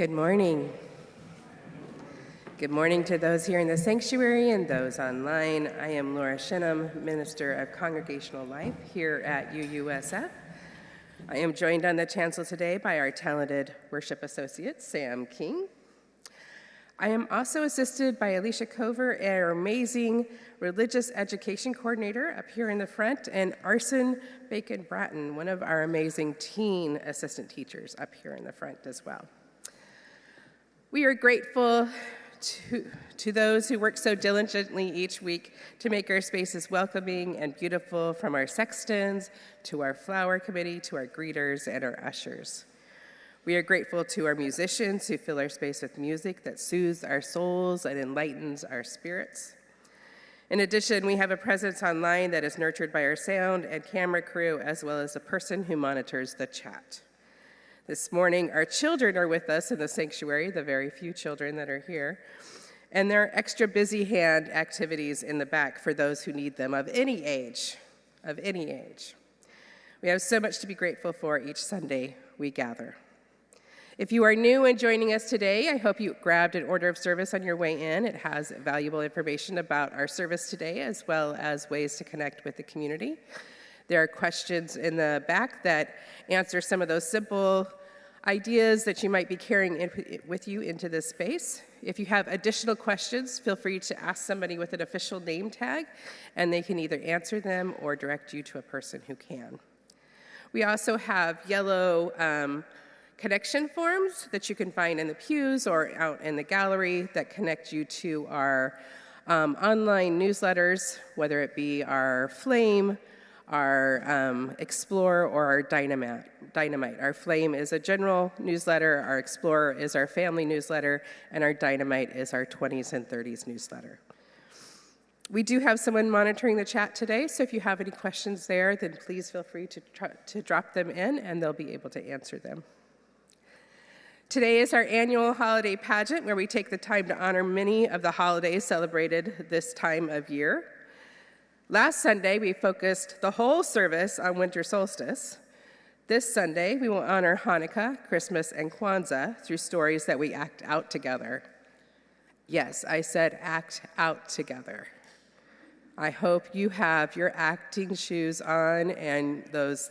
Good morning. Good morning to those here in the sanctuary and those online. I am Laura Shennum, Minister of Congregational Life here at UUSF. I am joined on the chancel today by our talented worship associate, Sam King. I am also assisted by Alicia Cover, our amazing religious education coordinator up here in the front, and Arson Bacon-Bratton, one of our amazing teen assistant teachers up here in the front as well. We are grateful to those who work so diligently each week to make our spaces welcoming and beautiful, from our sextons to our flower committee to our greeters and our ushers. We are grateful to our musicians who fill our space with music that soothes our souls and enlightens our spirits. In addition, we have a presence online that is nurtured by our sound and camera crew, as well as the person who monitors the chat. This morning, our children are with us in the sanctuary, the very few children that are here, and there are extra busy hand activities in the back for those who need them, of any age, of any age. We have so much to be grateful for each Sunday we gather. If you are new and joining us today, I hope you grabbed an order of service on your way in. It has valuable information about our service today, as well as ways to connect with the community. There are questions in the back that answer some of those simple ideas that you might be carrying with you into this space. If you have additional questions, feel free to ask somebody with an official name tag, and they can either answer them or direct you to a person who can. We also have yellow connection forms that you can find in the pews or out in the gallery that connect you to our online newsletters, whether it be our Flame, our Explorer, or our Dynamite. Our Flame is a general newsletter, our Explorer is our family newsletter, and our Dynamite is our 20s and 30s newsletter. We do have someone monitoring the chat today, so if you have any questions there, then please feel free to drop them in, and they'll be able to answer them. Today is our annual holiday pageant, where we take the time to honor many of the holidays celebrated this time of year. Last Sunday, we focused the whole service on winter solstice. This Sunday, we will honor Hanukkah, Christmas, and Kwanzaa through stories that we act out together. Yes, I said act out together. I hope you have your acting shoes on and those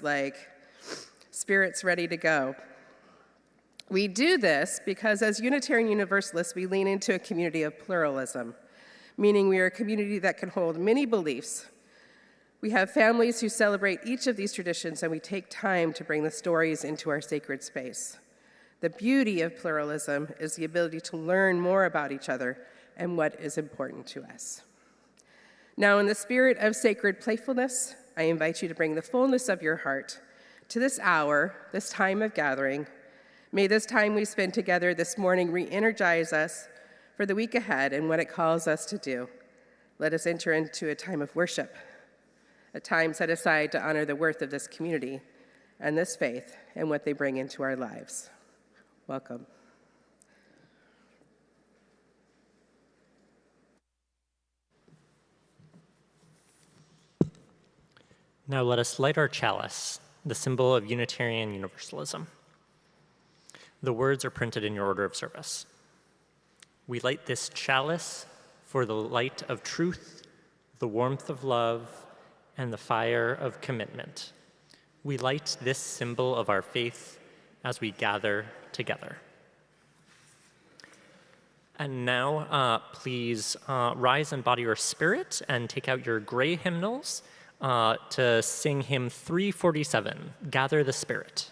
spirits ready to go. We do this because as Unitarian Universalists, we lean into a community of pluralism, meaning we are a community that can hold many beliefs. We have families who celebrate each of these traditions, and we take time to bring the stories into our sacred space. The beauty of pluralism is the ability to learn more about each other and what is important to us. Now, in the spirit of sacred playfulness, I invite you to bring the fullness of your heart to this hour, this time of gathering. May this time we spend together this morning re-energize us for the week ahead and what it calls us to do. Let us enter into a time of worship, a time set aside to honor the worth of this community and this faith and what they bring into our lives. Welcome. Now let us light our chalice, the symbol of Unitarian Universalism. The words are printed in your order of service. We light this chalice for the light of truth, the warmth of love, and the fire of commitment. We light this symbol of our faith as we gather together. And now, please rise and body your spirit and take out your gray hymnals to sing hymn 347, Gather the Spirit.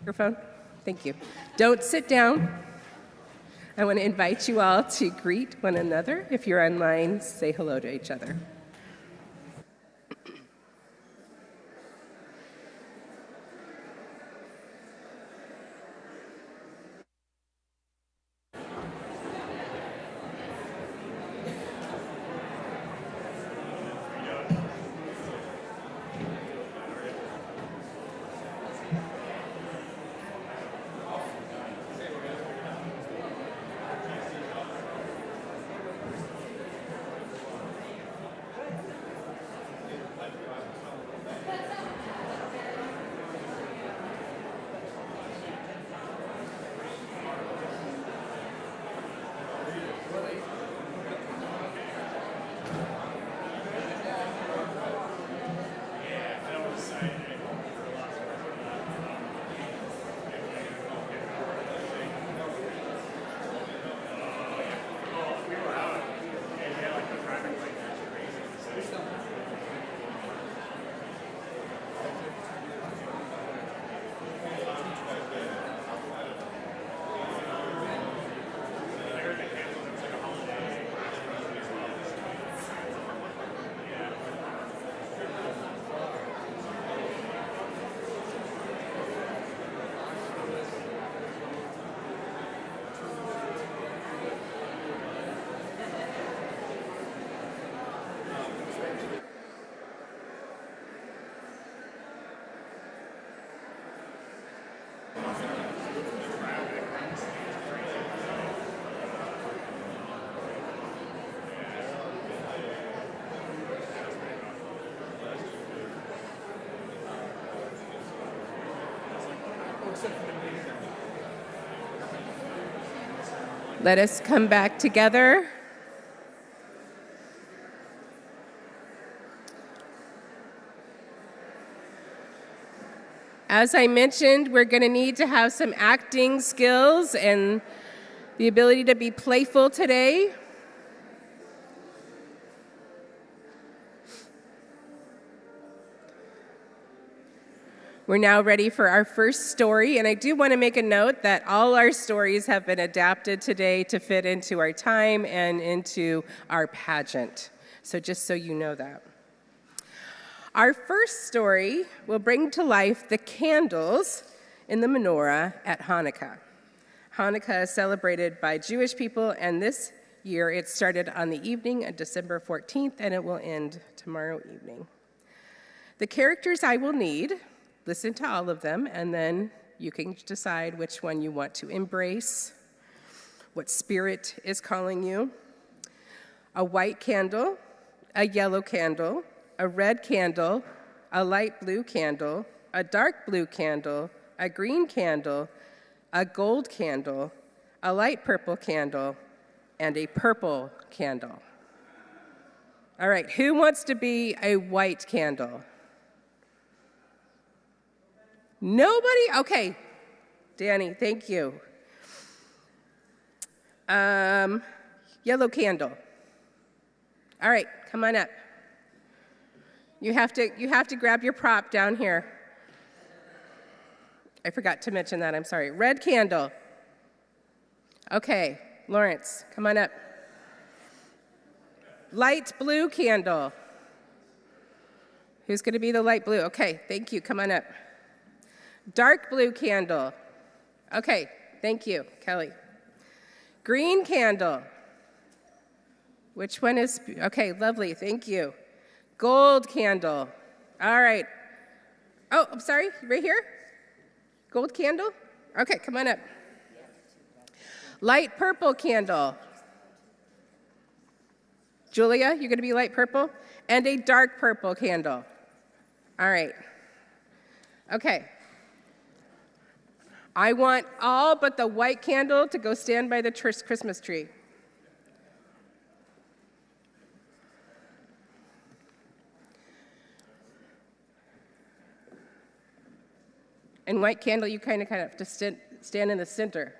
Microphone? Thank you. Don't sit down. I want to invite you all to greet one another. If you're online, say hello to each other. Let us come back together. As I mentioned, we're going to need to have some acting skills and the ability to be playful today. We're now ready for our first story, and I do want to make a note that all our stories have been adapted today to fit into our time and into our pageant. So just so you know that. Our first story will bring to life the candles in the menorah at Hanukkah. Hanukkah is celebrated by Jewish people, and this year it started on the evening of December 14th, and it will end tomorrow evening. The characters I will need, listen to all of them, and then you can decide which one you want to embrace, what spirit is calling you. A white candle, a yellow candle, a red candle, a light blue candle, a dark blue candle, a green candle, a gold candle, a light purple candle, and a purple candle. All right, who wants to be a white candle? Nobody? Okay. Danny, thank you. Yellow candle. All right, come on up. You have to grab your prop down here. I forgot to mention that, I'm sorry. Red candle. Okay, Lawrence, come on up. Light blue candle. Who's going to be the light blue? Okay, thank you, come on up. Dark blue candle. Okay, thank you, Kelly. Green candle. Which one is, okay, lovely, thank you. Gold candle. All right. Oh, I'm sorry, right here? Gold candle? Okay, come on up. Light purple candle. Julia, you're gonna be light purple? And a dark purple candle. All right. Okay. I want all but the white candle to go stand by the Christmas tree. And white candle, you kind of have to stand in the center.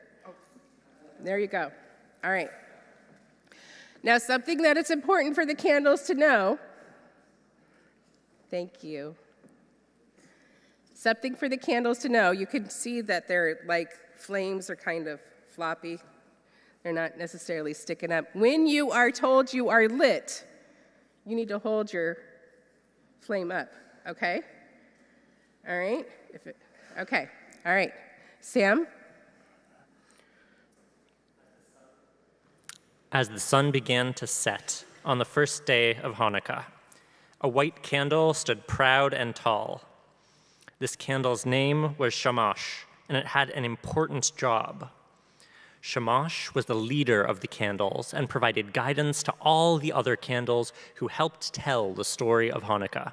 There you go. All right. Now, something that is important for the candles to know. Thank you. Something for the candles to know. You can see that their flames are kind of floppy. They're not necessarily sticking up. When you are told you are lit, you need to hold your flame up, okay? All right? Okay, all right. Sam? As the sun began to set on the first day of Hanukkah, a white candle stood proud and tall. This candle's name was Shamash, and it had an important job. Shamash was the leader of the candles and provided guidance to all the other candles who helped tell the story of Hanukkah.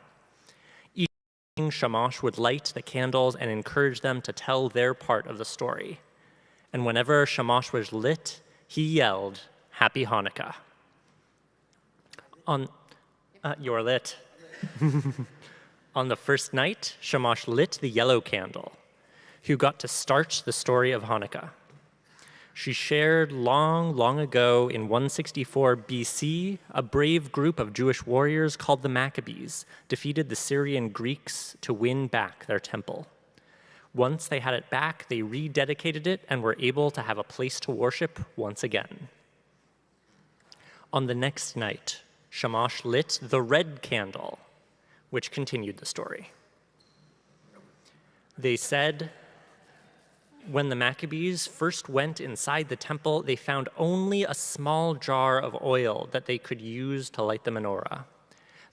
Each evening, Shamash would light the candles and encourage them to tell their part of the story. And whenever Shamash was lit, he yelled, "Happy Hanukkah." You're lit. On the first night, Shamash lit the yellow candle, who got to start the story of Hanukkah. She shared long, long ago in 164 BC, a brave group of Jewish warriors called the Maccabees defeated the Syrian Greeks to win back their temple. Once they had it back, they rededicated it and were able to have a place to worship once again. On the next night, Shamash lit the red candle, which continued the story. They said, when the Maccabees first went inside the temple, they found only a small jar of oil that they could use to light the menorah.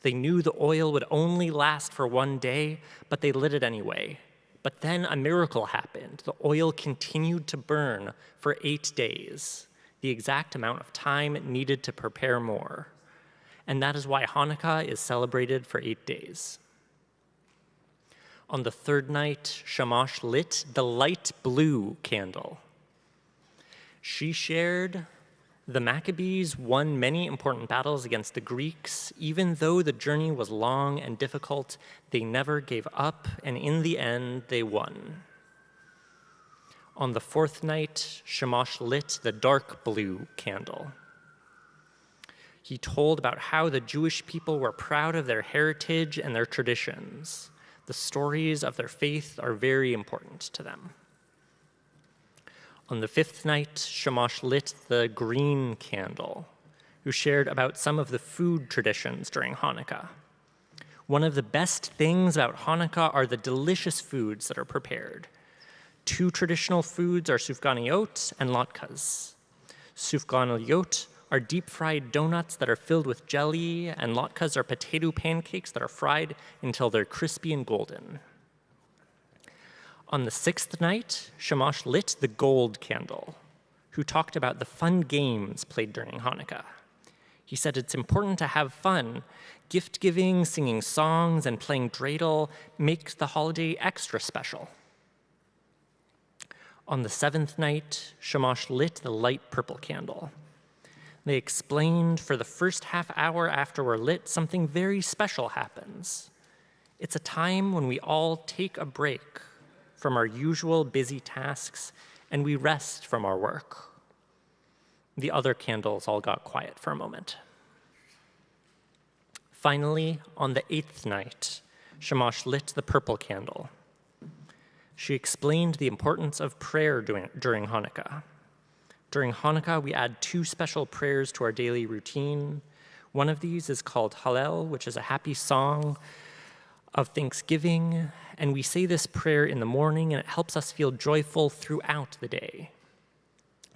They knew the oil would only last for one day, but they lit it anyway. But then a miracle happened. The oil continued to burn for 8 days, the exact amount of time needed to prepare more. And that is why Hanukkah is celebrated for 8 days. On the third night, Shamash lit the light blue candle. She shared, the Maccabees won many important battles against the Greeks. Even though the journey was long and difficult, they never gave up, and in the end, they won. On the fourth night, Shamash lit the dark blue candle. He told about how the Jewish people were proud of their heritage and their traditions. The stories of their faith are very important to them. On the fifth night, Shamash lit the green candle, who shared about some of the food traditions during Hanukkah. One of the best things about Hanukkah are the delicious foods that are prepared. 2 traditional foods are sufganiyot and latkes. Sufganiyot are deep-fried donuts that are filled with jelly, and latkes are potato pancakes that are fried until they're crispy and golden. On the sixth night, Shamash lit the gold candle, who talked about the fun games played during Hanukkah. He said it's important to have fun. Gift-giving, singing songs, and playing dreidel makes the holiday extra special. On the seventh night, Shamash lit the light purple candle. They explained for the first half hour after we're lit, something very special happens. It's a time when we all take a break from our usual busy tasks and we rest from our work. The other candles all got quiet for a moment. Finally, on the eighth night, Shamash lit the purple candle. She explained the importance of prayer during Hanukkah. During Hanukkah, we add 2 special prayers to our daily routine. One of these is called Hallel, which is a happy song of thanksgiving, and we say this prayer in the morning, and it helps us feel joyful throughout the day.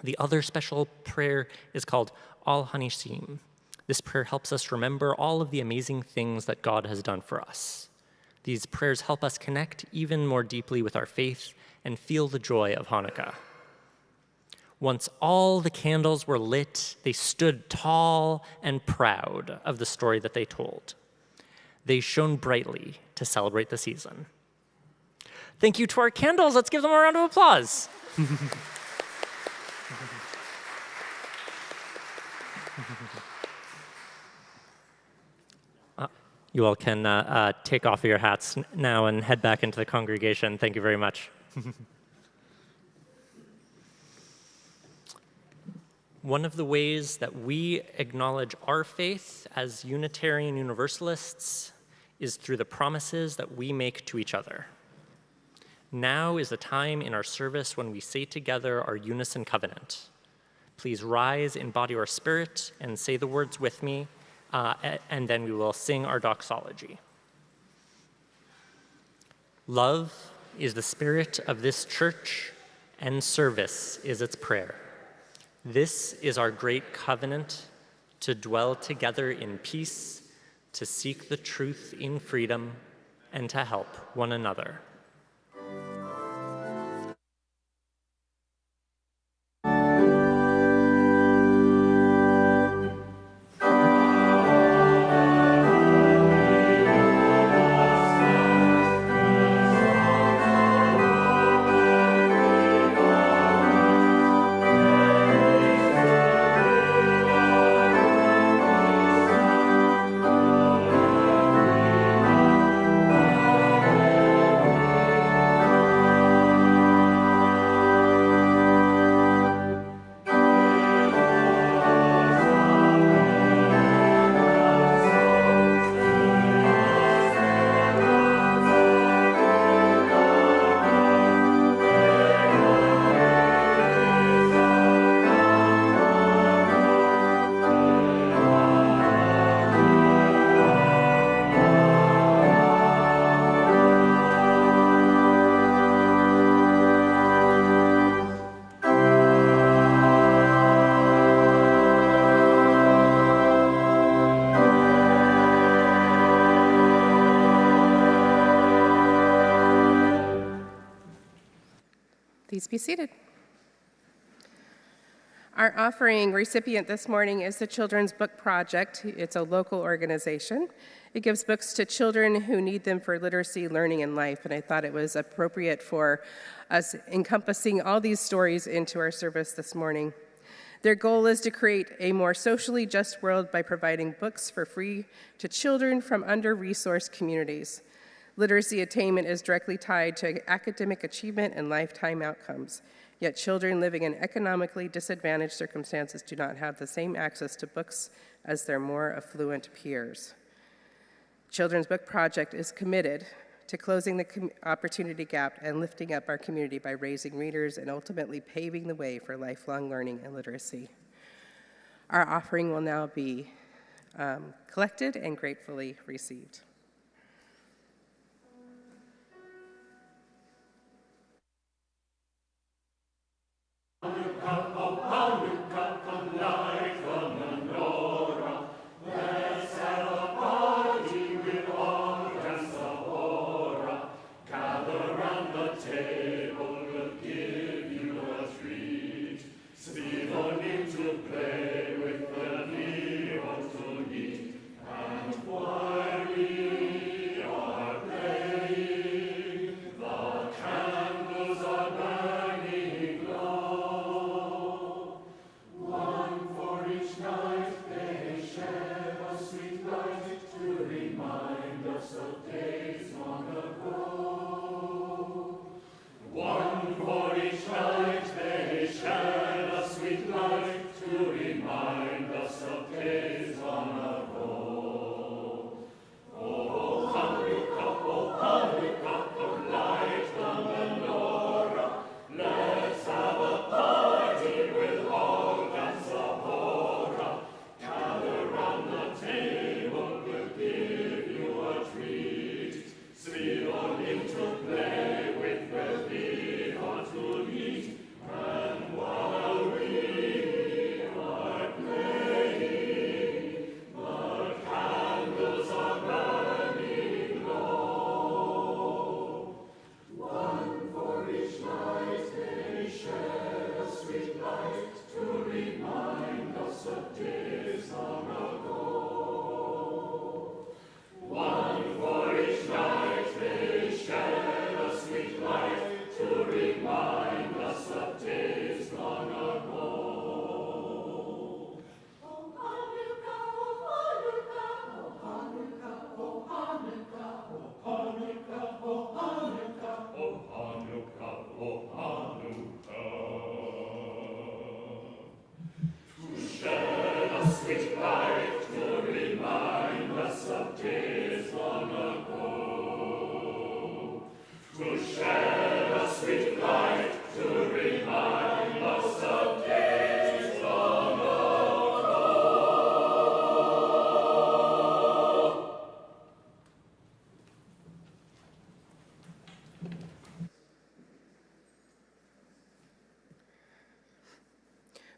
The other special prayer is called Al Hanishim. This prayer helps us remember all of the amazing things that God has done for us. These prayers help us connect even more deeply with our faith and feel the joy of Hanukkah. Once all the candles were lit, they stood tall and proud of the story that they told. They shone brightly to celebrate the season. Thank you to our candles. Let's give them a round of applause. You all can take off your hats now and head back into the congregation. Thank you very much. One of the ways that we acknowledge our faith as Unitarian Universalists is through the promises that we make to each other. Now is the time in our service when we say together our unison covenant. Please rise in body or spirit and say the words with me, and then we will sing our doxology. Love is the spirit of this church, and service is its prayer. This is our great covenant, to dwell together in peace, to seek the truth in freedom, and to help one another. Please be seated. Our offering recipient this morning is the Children's Book Project. It's a local organization. It gives books to children who need them for literacy, learning, and life, and I thought it was appropriate for us encompassing all these stories into our service this morning. Their goal is to create a more socially just world by providing books for free to children from under-resourced communities. Literacy attainment is directly tied to academic achievement and lifetime outcomes, yet children living in economically disadvantaged circumstances do not have the same access to books as their more affluent peers. Children's Book Project is committed to closing the opportunity gap and lifting up our community by raising readers and ultimately paving the way for lifelong learning and literacy. Our offering will now be collected and gratefully received.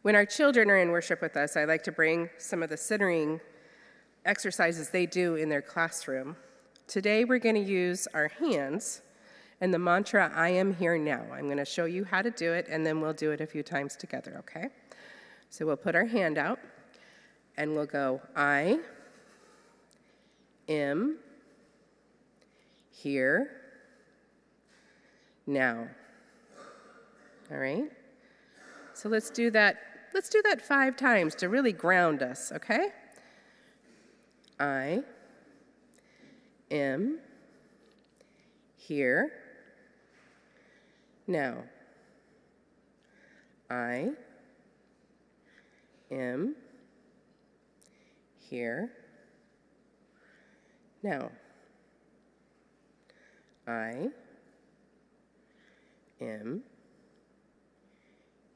When our children are in worship with us, I like to bring some of the centering exercises they do in their classroom. Today, we're going to use our hands and the mantra, I am here now. I'm going to show you how to do it, and then we'll do it a few times together, okay? So we'll put our hand out, and we'll go, I am here now. All right? So let's do that 5 times to really ground us, okay? I am here now. I am here now. I am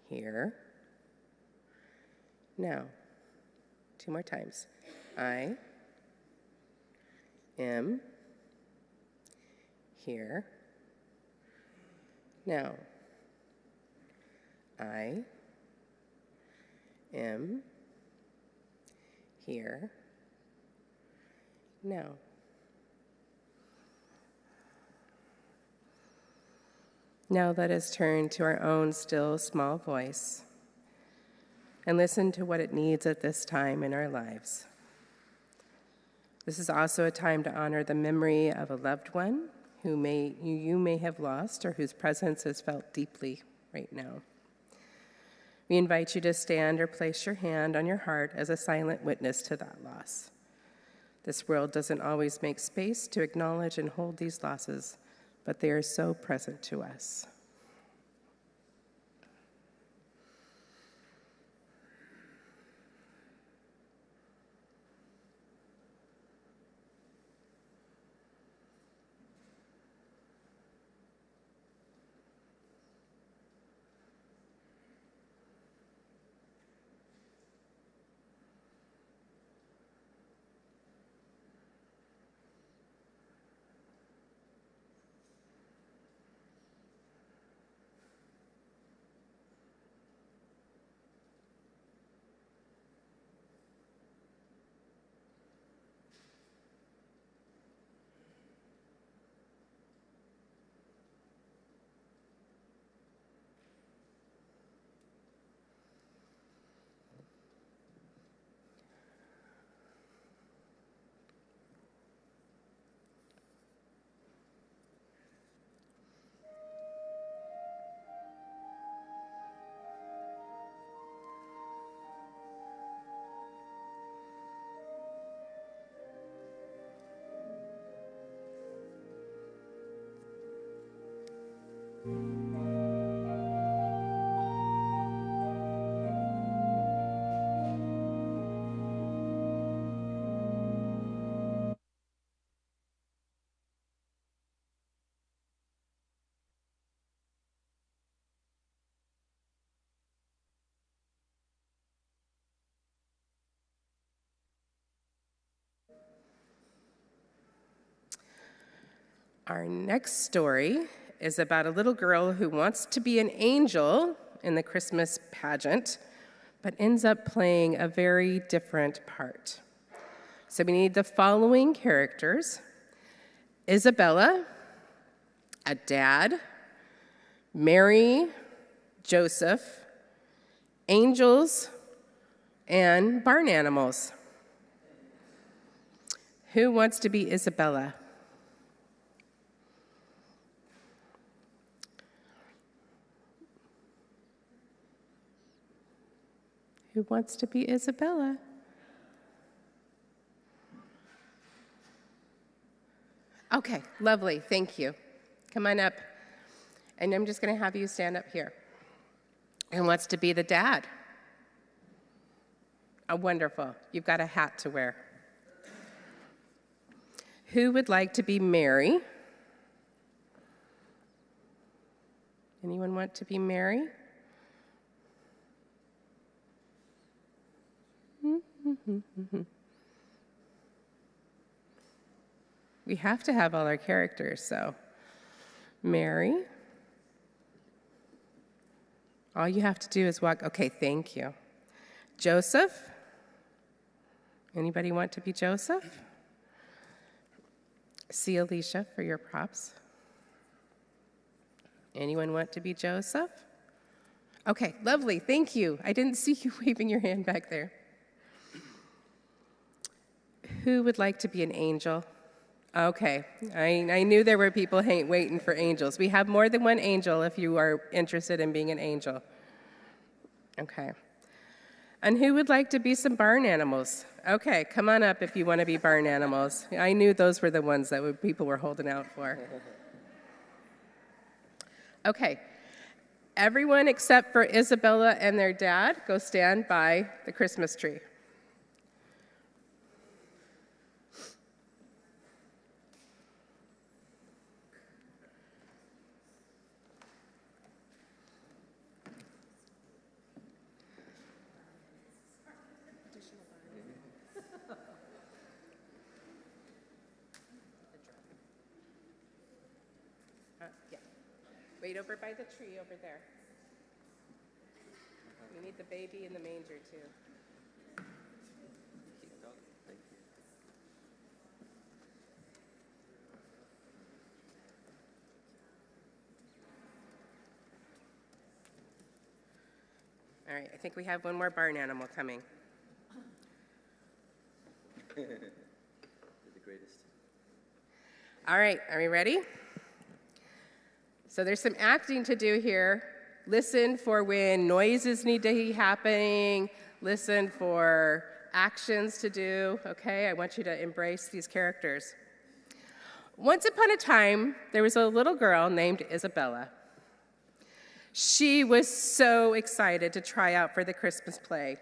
here now. 2 more times. I am here now. I am here now. Now let us turn to our own still small voice and listen to what it needs at this time in our lives. This is also a time to honor the memory of a loved one who you may have lost or whose presence is felt deeply right now. We invite you to stand or place your hand on your heart as a silent witness to that loss. This world doesn't always make space to acknowledge and hold these losses, but they are so present to us. Our next story is about a little girl who wants to be an angel in the Christmas pageant, but ends up playing a very different part. So we need the following characters: Isabella, a dad, Mary, Joseph, angels, and barn animals. Who wants to be Isabella? Who wants to be Isabella? Okay, lovely, thank you. Come on up. And I'm just going to have you stand up here. Who wants to be the dad? Oh, wonderful. You've got a hat to wear. Who would like to be Mary? Anyone want to be Mary? We have to have all our characters, so Mary. All you have to do is walk. Okay, thank you. Joseph? Anybody want to be Joseph? See Alicia for your props. Anyone want to be Joseph? Okay, lovely, thank you. I didn't see you waving your hand back there. Who would like to be an angel? Okay, I knew there were people waiting for angels. We have more than one angel if you are interested in being an angel. Okay. And who would like to be some barn animals? Okay, come on up if you want to be barn animals. I knew those were the ones that people were holding out for. Okay, everyone except for Isabella and their dad, go stand by the Christmas tree. Yeah. Wait over by the tree over there. We need the baby in the manger too. All right, I think we have one more barn animal coming. You're the greatest. All right, are we ready? So there's some acting to do here. Listen for when noises need to be happening. Listen for actions to do, okay? I want you to embrace these characters. Once upon a time, there was a little girl named Isabella. She was so excited to try out for the Christmas play.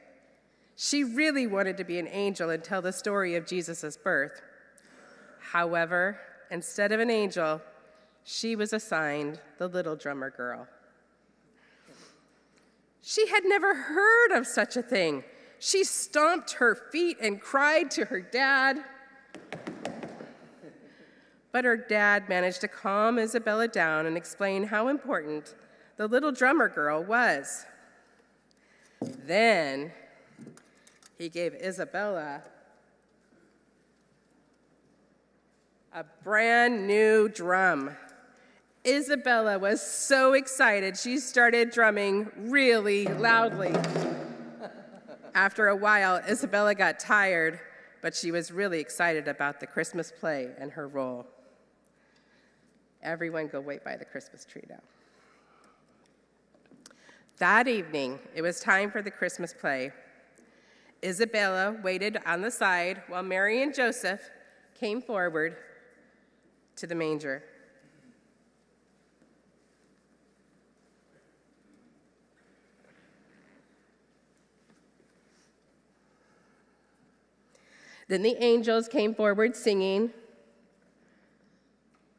She really wanted to be an angel and tell the story of Jesus' birth. However, instead of an angel, she was assigned the little drummer girl. She had never heard of such a thing. She stomped her feet and cried to her dad. But her dad managed to calm Isabella down and explain how important the little drummer girl was. Then he gave Isabella a brand new drum. Isabella was so excited, she started drumming really loudly. After a while, Isabella got tired, but she was really excited about the Christmas play and her role. Everyone go wait by the Christmas tree now. That evening, it was time for the Christmas play. Isabella waited on the side while Mary and Joseph came forward to the manger. Then the angels came forward singing.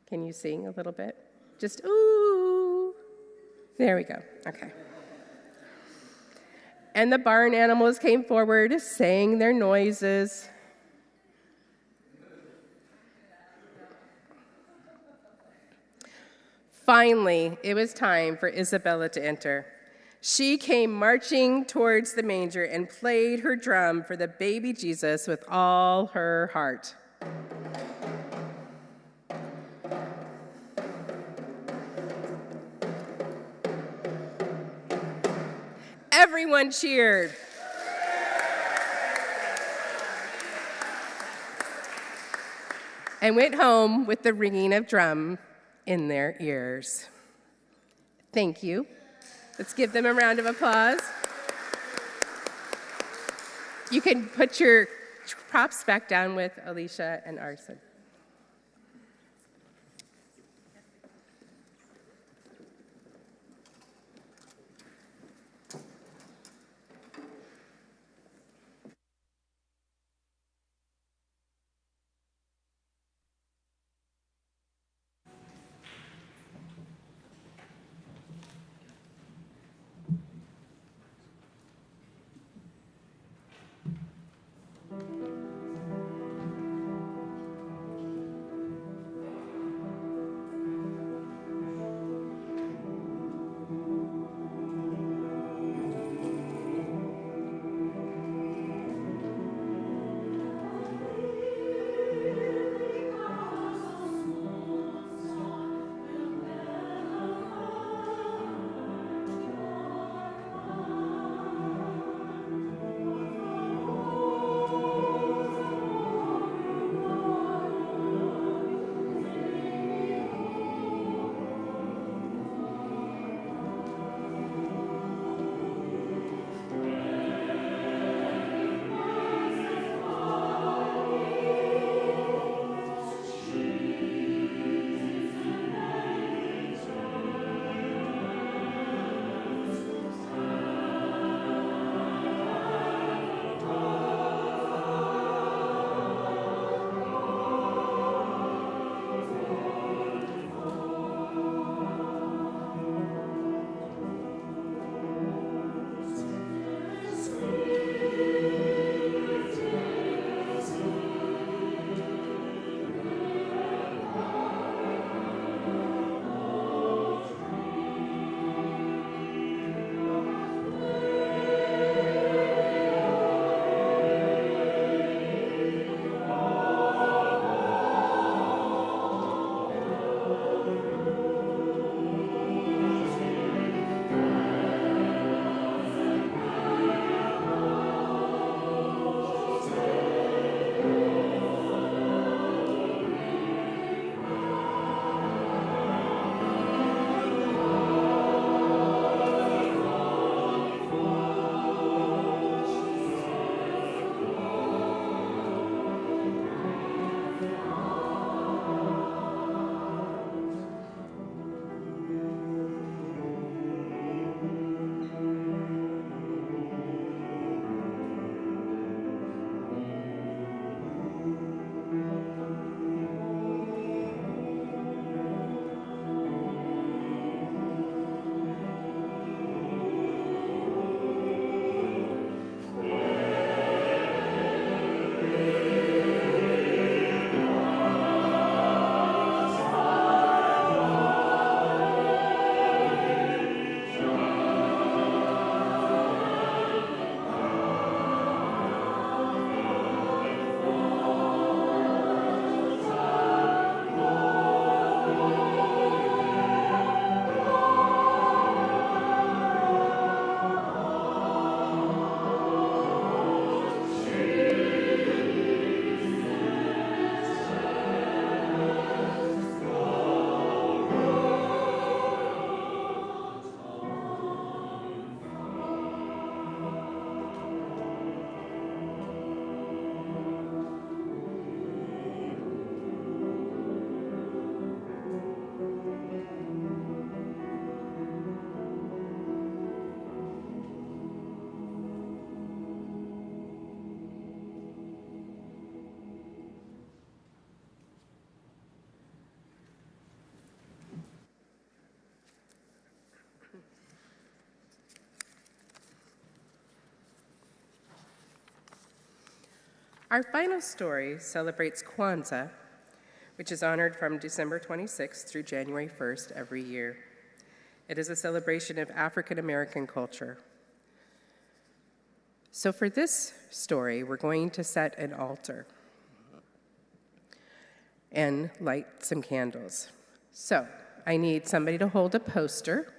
Can you sing a little bit? Just ooh. There we go. Okay. And the barn animals came forward, saying their noises. Finally, it was time for Isabella to enter. She came marching towards the manger and played her drum for the baby Jesus with all her heart. Everyone cheered. And went home with the ringing of drum in their ears. Thank you. Let's give them a round of applause. You can put your props back down with Alicia and Arson. Our final story celebrates Kwanzaa, which is honored from December 26th through January 1st every year. It is a celebration of African American culture. So for this story, we're going to set an altar and light some candles. So I need somebody to hold a poster.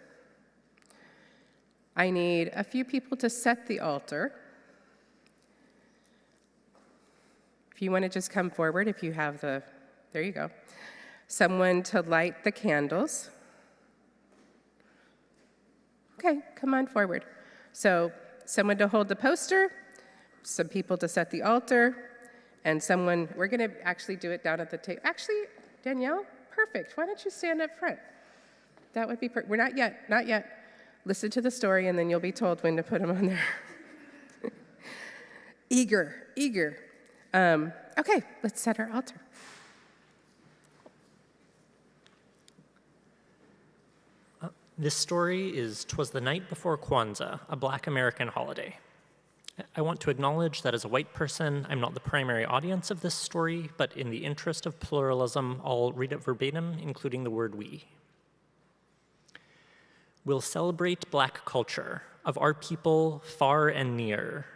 I need a few people to set the altar. If you want to just come forward, if you have the, there you go. Someone to light the candles. Okay, come on forward. So someone to hold the poster, some people to set the altar, and someone, we're going to actually do it down at the table. Actually, Danielle, perfect. Why don't you stand up front? That would be perfect. We're not yet, not yet. Listen to the story, and then you'll be told when to put them on there. Eager. Okay, let's set our altar. This story is "'Twas the Night Before Kwanzaa, a Black American Holiday." I want to acknowledge that as a white person, I'm not the primary audience of this story, but in the interest of pluralism, I'll read it verbatim, including the word "we." We'll celebrate Black culture, of our people far and near.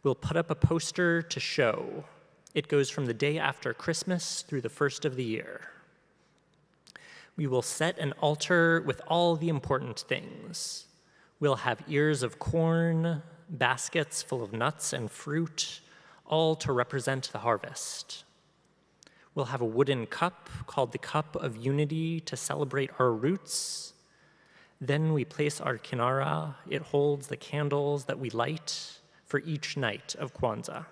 We'll put up a poster to show. It goes from the day after Christmas through the first of the year. We will set an altar with all the important things. We'll have ears of corn, baskets full of nuts and fruit, all to represent the harvest. We'll have a wooden cup called the Cup of Unity to celebrate our roots. Then we place our kinara. It holds the candles that we light for each night of Kwanzaa.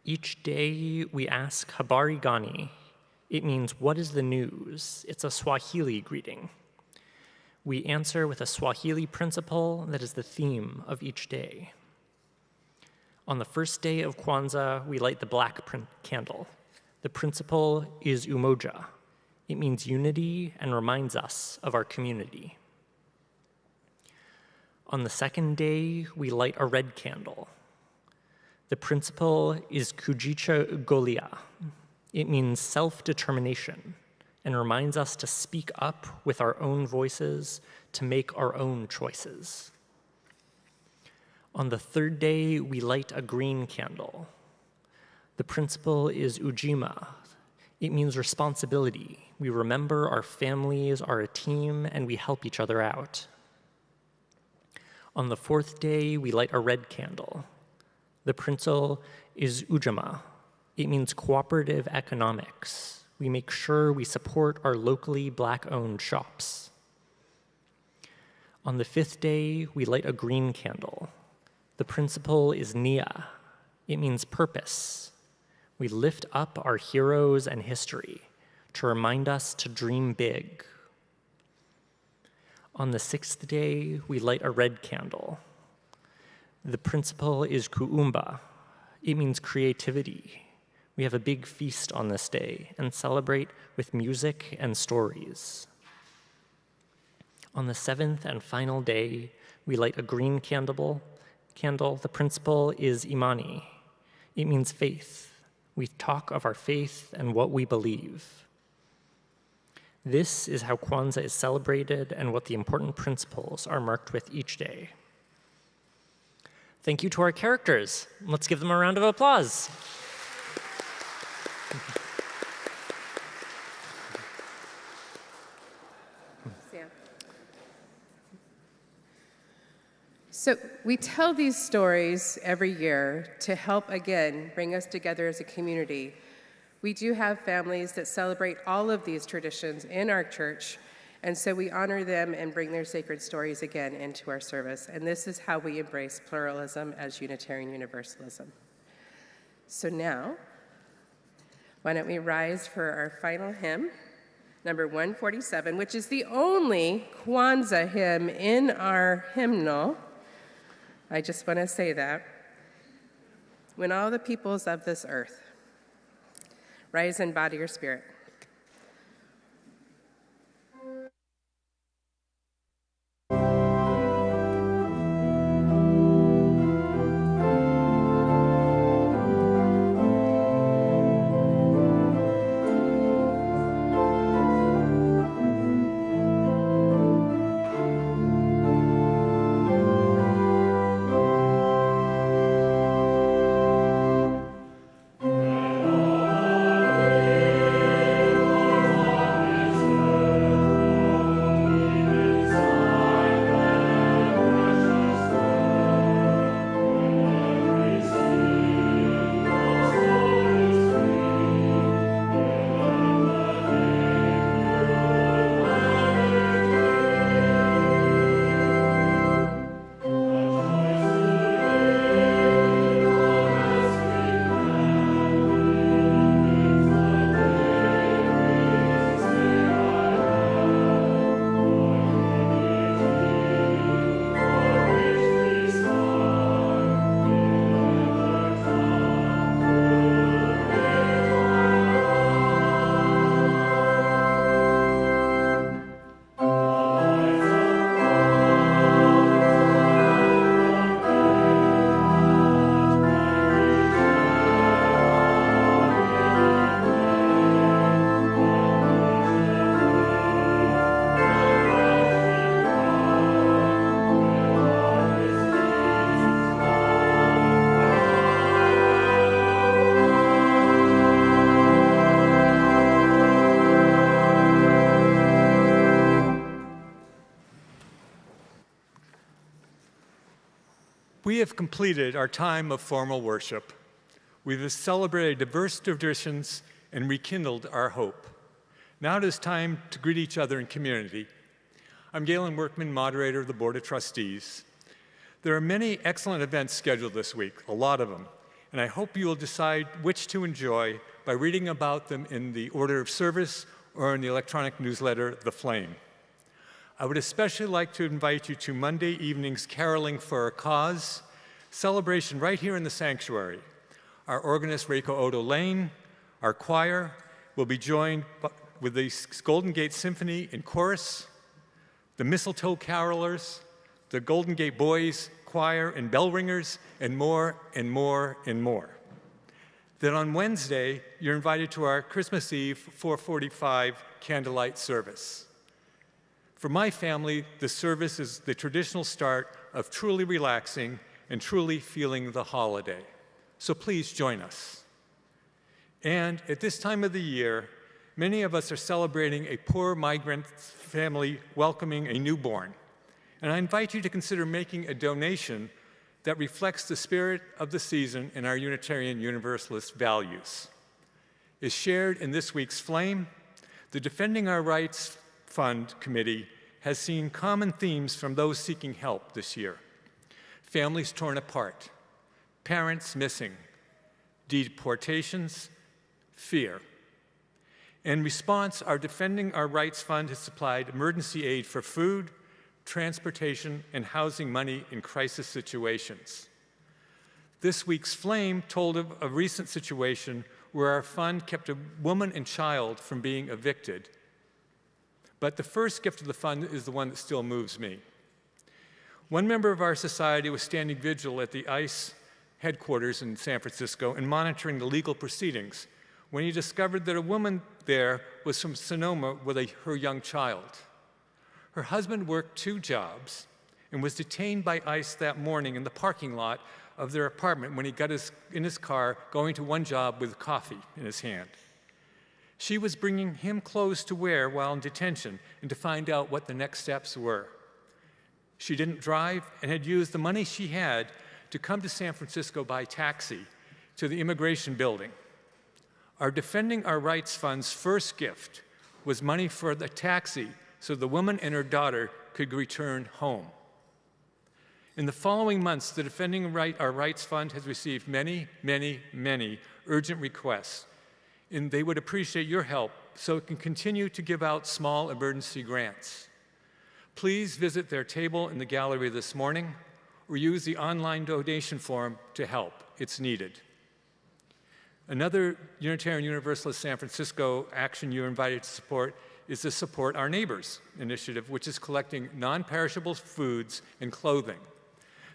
Each day we ask habari gani. It means, what is the news? It's a Swahili greeting. We answer with a Swahili principle that is the theme of each day. On the first day of Kwanzaa, we light the black candle. The principle is umoja. It means unity and reminds us of our community. On the second day, we light a red candle. The principle is kujicha golia. It means self-determination and reminds us to speak up with our own voices, to make our own choices. On the third day, we light a green candle. The principle is ujima. It means responsibility. We remember our families are a team and we help each other out. On the fourth day, we light a red candle. The principle is ujama. It means cooperative economics. We make sure we support our locally Black-owned shops. On the fifth day, we light a green candle. The principle is nia. It means purpose. We lift up our heroes and history to remind us to dream big. On the sixth day, we light a red candle. The principle is kuumba. It means creativity. We have a big feast on this day and celebrate with music and stories. On the seventh and final day, we light a green candle. The principle is imani. It means faith. We talk of our faith and what we believe. This is how Kwanzaa is celebrated and what the important principles are marked with each day. Thank you to our characters. Let's give them a round of applause. Sam. So we tell these stories every year to help, again, bring us together as a community. We do have families that celebrate all of these traditions in our church, and so we honor them and bring their sacred stories again into our service. And this is how we embrace pluralism as Unitarian Universalism. So now, why don't we rise for our final hymn, number 147, which is the only Kwanzaa hymn in our hymnal. I just want to say that. When all the peoples of this earth rise in body or spirit. We have completed our time of formal worship. We've celebrated diverse traditions and rekindled our hope. Now it is time to greet each other in community. I'm Galen Workman, moderator of the Board of Trustees. There are many excellent events scheduled this week, a lot of them, and I hope you will decide which to enjoy by reading about them in the order of service or in the electronic newsletter, The Flame. I would especially like to invite you to Monday evening's Caroling for a Cause celebration right here in the sanctuary. Our organist, Reiko Odo Lane, our choir will be joined with the Golden Gate Symphony in chorus, the Mistletoe Carolers, the Golden Gate Boys Choir and bell ringers, and more and more and more. Then on Wednesday, you're invited to our Christmas Eve 4:45 candlelight service. For my family, the service is the traditional start of truly relaxing and truly feeling the holiday. So please join us. And at this time of the year, many of us are celebrating a poor migrant family welcoming a newborn. And I invite you to consider making a donation that reflects the spirit of the season and our Unitarian Universalist values. As shared in this week's Flame, the Defending Our Rights Fund Committee has seen common themes from those seeking help this year. Families torn apart, parents missing, deportations, fear. In response, our Defending Our Rights Fund has supplied emergency aid for food, transportation, and housing money in crisis situations. This week's Flame told of a recent situation where our fund kept a woman and child from being evicted. But the first gift of the fund is the one that still moves me. One member of our society was standing vigil at the ICE headquarters in San Francisco and monitoring the legal proceedings when he discovered that a woman there was from Sonoma with her young child. Her husband worked 2 jobs and was detained by ICE that morning in the parking lot of their apartment when he got in his car going to one job with coffee in his hand. She was bringing him clothes to wear while in detention and to find out what the next steps were. She didn't drive and had used the money she had to come to San Francisco by taxi to the immigration building. Our Defending Our Rights Fund's first gift was money for the taxi so the woman and her daughter could return home. In the following months, the Defending Our Rights Fund has received many, many, many urgent requests, and they would appreciate your help so it can continue to give out small emergency grants. Please visit their table in the gallery this morning or use the online donation form to help. It's needed. Another Unitarian Universalist San Francisco action you're invited to support is the Support Our Neighbors initiative, which is collecting non-perishable foods and clothing.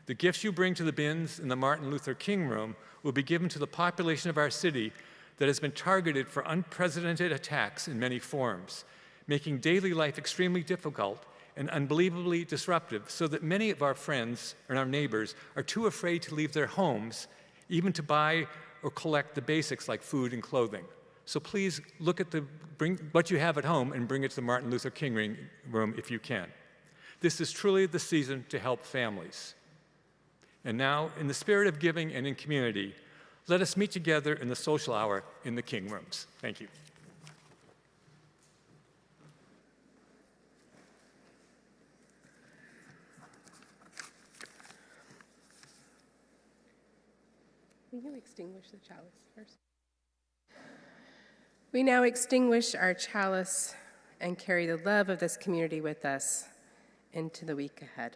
The gifts you bring to the bins in the Martin Luther King Room will be given to the population of our city that has been targeted for unprecedented attacks in many forms, making daily life extremely difficult and unbelievably disruptive, so that many of our friends and our neighbors are too afraid to leave their homes, even to buy or collect the basics like food and clothing. So please look at bring what you have at home and bring it to the Martin Luther King Room if you can. This is truly the season to help families. And now, in the spirit of giving and in community, let us meet together in the social hour in the King Rooms. Thank you. Will you extinguish the chalice first? We now extinguish our chalice and carry the love of this community with us into the week ahead.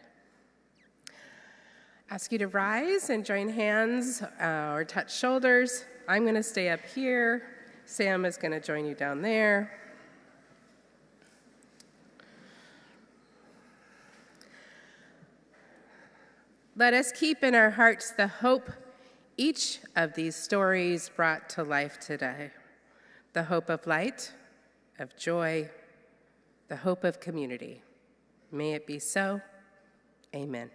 Ask you to rise and join hands or touch shoulders. I'm going to stay up here. Sam is going to join you down there. Let us keep in our hearts the hope each of these stories brought to life today. The hope of light, of joy, the hope of community. May it be so. Amen.